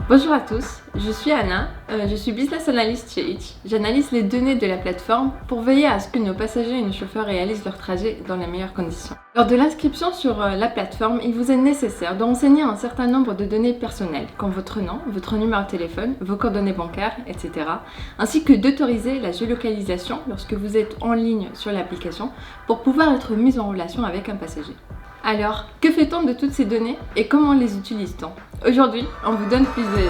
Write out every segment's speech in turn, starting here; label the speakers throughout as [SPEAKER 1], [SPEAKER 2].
[SPEAKER 1] Bonjour à tous, je suis Anna, je suis business analyst chez Hitch. J'analyse les données de la plateforme pour veiller à ce que nos passagers et nos chauffeurs réalisent leur trajet dans les meilleures conditions. Lors de l'inscription sur la plateforme, il vous est nécessaire de renseigner un certain nombre de données personnelles, comme votre nom, votre numéro de téléphone, vos coordonnées bancaires, etc. Ainsi que d'autoriser la géolocalisation lorsque vous êtes en ligne sur l'application pour pouvoir être mis en relation avec un passager. Alors, que fait-on de toutes ces données et comment les utilise-t-on? Aujourd'hui, on vous donne plus de détails.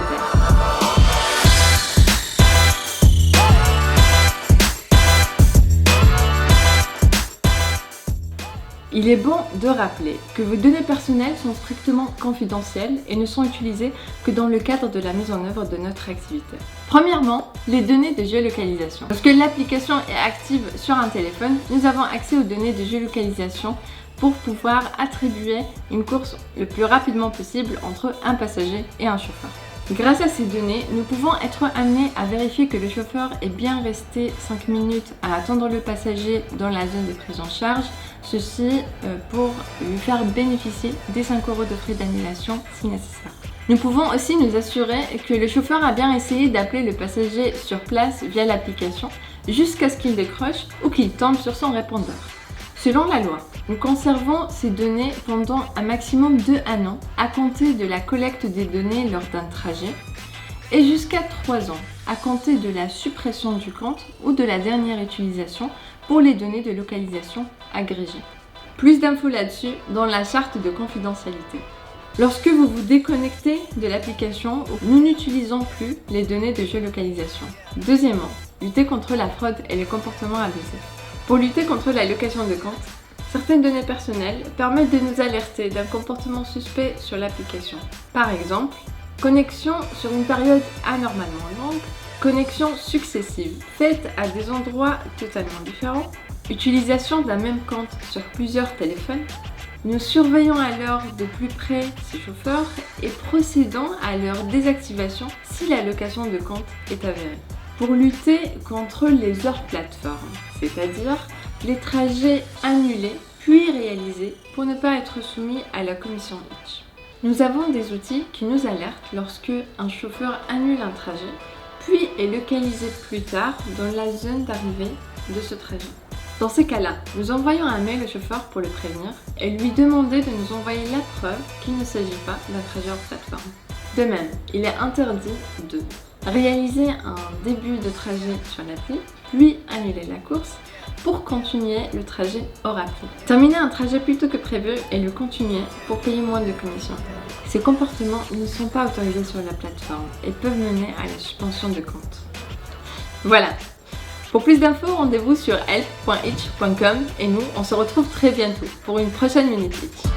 [SPEAKER 1] Il est bon de rappeler que vos données personnelles sont strictement confidentielles et ne sont utilisées que dans le cadre de la mise en œuvre de notre activité. Premièrement, les données de géolocalisation. Lorsque l'application est active sur un téléphone, nous avons accès aux données de géolocalisation pour pouvoir attribuer une course le plus rapidement possible entre un passager et un chauffeur. Grâce à ces données, nous pouvons être amenés à vérifier que le chauffeur est bien resté 5 minutes à attendre le passager dans la zone de prise en charge, ceci pour lui faire bénéficier des 5 € de frais d'annulation si nécessaire. Nous pouvons aussi nous assurer que le chauffeur a bien essayé d'appeler le passager sur place via l'application jusqu'à ce qu'il décroche ou qu'il tombe sur son répondeur. Selon la loi, nous conservons ces données pendant un maximum de 1 an à compter de la collecte des données lors d'un trajet et jusqu'à 3 ans à compter de la suppression du compte ou de la dernière utilisation pour les données de localisation agrégées. Plus d'infos là-dessus dans la charte de confidentialité. Lorsque vous vous déconnectez de l'application, nous n'utilisons plus les données de géolocalisation. Deuxièmement, lutter contre la fraude et les comportements abusifs. Pour lutter contre la location de compte, certaines données personnelles permettent de nous alerter d'un comportement suspect sur l'application. Par exemple, connexion sur une période anormalement longue, connexions successives faites à des endroits totalement différents, utilisation d'un même compte sur plusieurs téléphones. Nous surveillons alors de plus près ces chauffeurs et procédons à leur désactivation si la location de compte est avérée. Pour lutter contre les hors plateformes, c'est-à-dire les trajets annulés puis réalisés pour ne pas être soumis à la commission Hitch. Nous avons des outils qui nous alertent lorsque un chauffeur annule un trajet puis est localisé plus tard dans la zone d'arrivée de ce trajet. Dans ces cas-là, nous envoyons un mail au chauffeur pour le prévenir et lui demander de nous envoyer la preuve qu'il ne s'agit pas d'un trajet hors plateforme. De même, il est interdit de réaliser un début de trajet sur l'appli, puis annuler la course pour continuer le trajet hors appli. Terminer un trajet plus tôt que prévu et le continuer pour payer moins de commissions. Ces comportements ne sont pas autorisés sur la plateforme et peuvent mener à la suspension de compte. Voilà. Pour plus d'infos, rendez-vous sur help.hitch.com et nous, on se retrouve très bientôt pour une prochaine Minute Hitch.